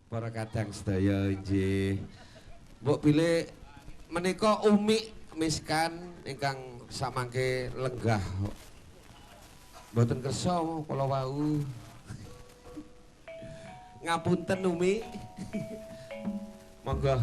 Para kadang sedaya nggih. Mbok pilih menika Umi Miskan ingkang samangke lenggah. Mboten kersa kula wau. Ngapunten Umi. Monggo.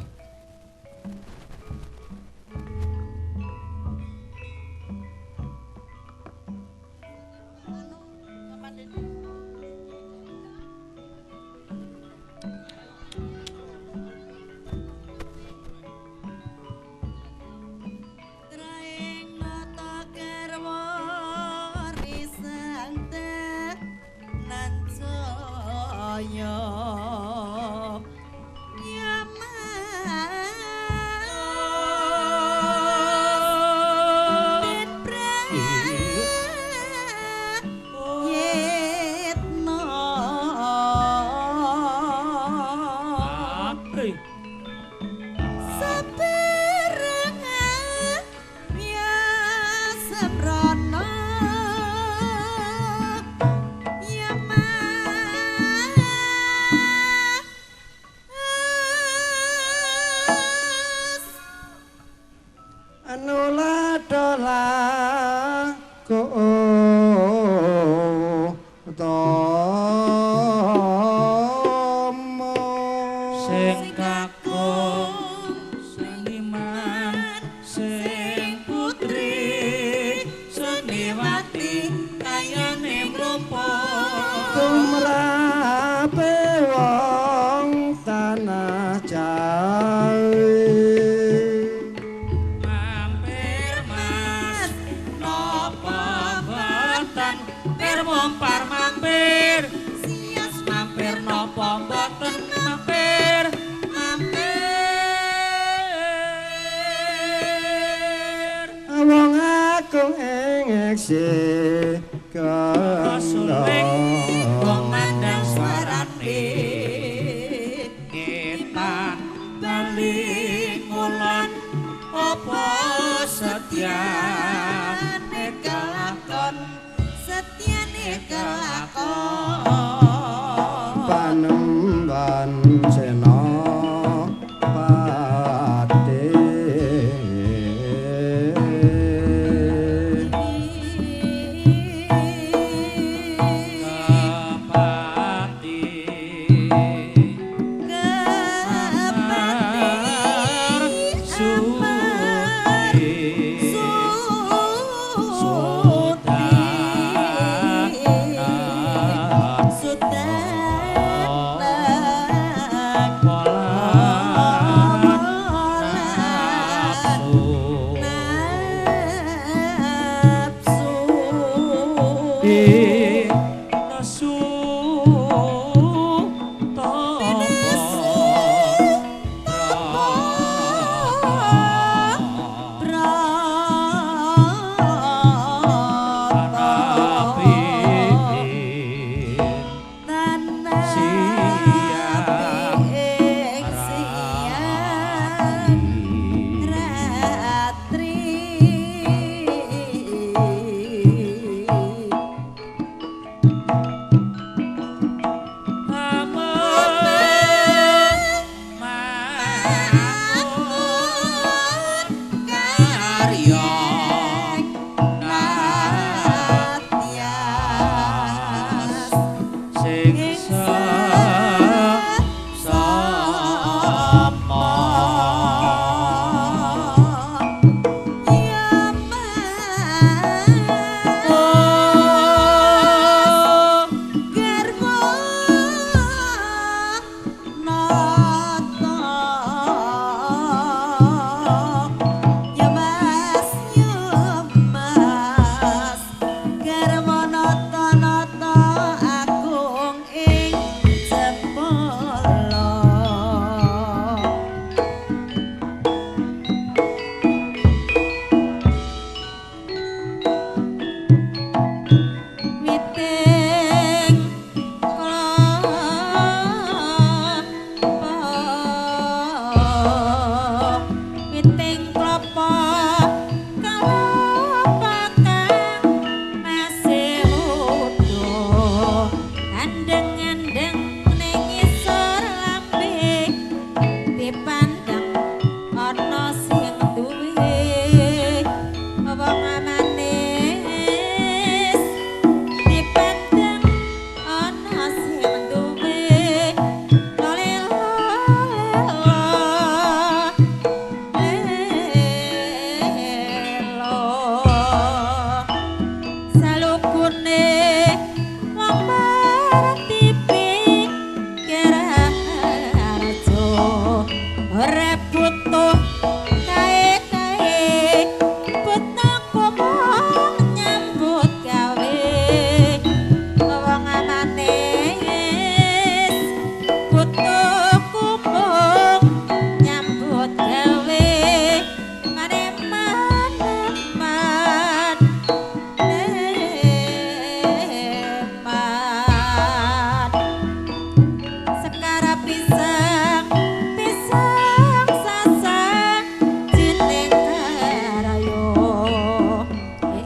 pisang pisang sasang cilik karayo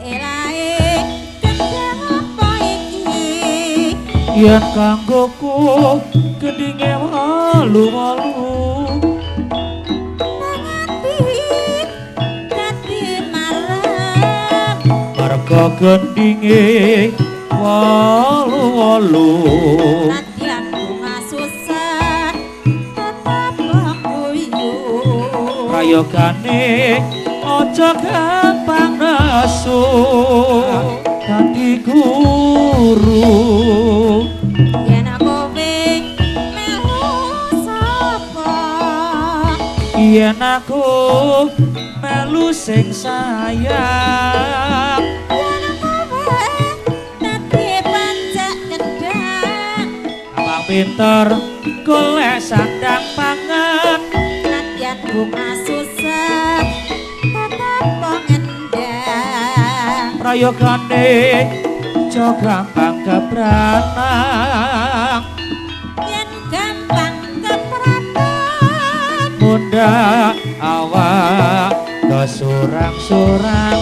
elae kendang apa iki yen kanggoku gendinge walu-walu merga gendinge walu-walu nadyan bunga susah tetap guyu rayogane aja gampang nesu dadi guru yen kowe melu sapa yen aku melu sing sayang yen kowe dadi pancak kendang abang pinter golek sandang pangan nadyan bunga susah tetap pengendang prayogane aja gampang kebranang yen gampang keprapan munda awak do surang-surang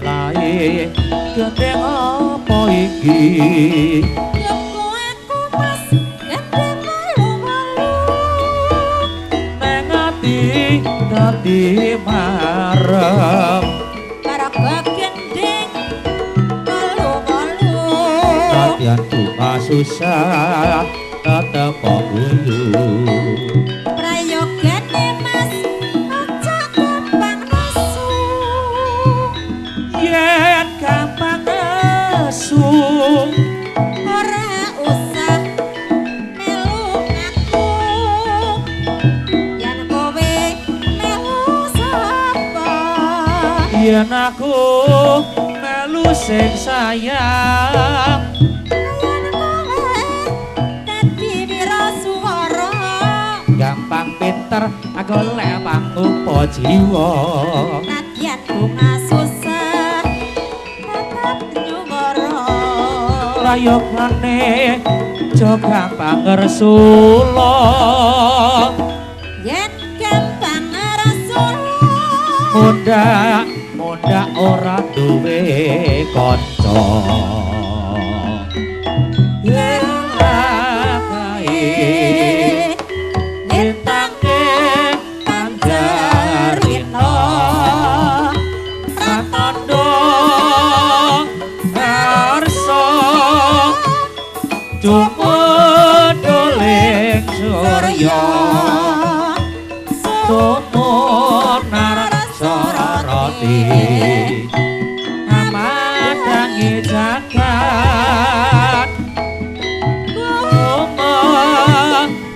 lae gendeng apa iki Yoko aku mas gendeng malu-malu neng ati dadi marem Karaga gendeng malu-malu latihan cuma susah tetep kok guyu Prayogane mas aja gampang nesu yen gampang nesu ora usah melu ngaku yen kowe melu sapa yen aku melu sing sayang yen kowe dadi wiraswara gampang pinter golek pangupa jiwa nadyan bunga susah tetap nyumara rayogane aja gampang ngersula yen gampang ngrasula munda ora duwe kanca yen kae Nitake Anjarino Ratondo Harso Cumuduling Surya Tumunar Soroti Amadangi jagat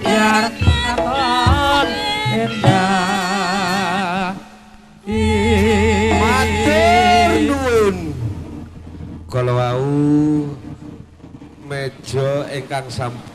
biar katon endah matur nuwun kala wau meja ingkang sampun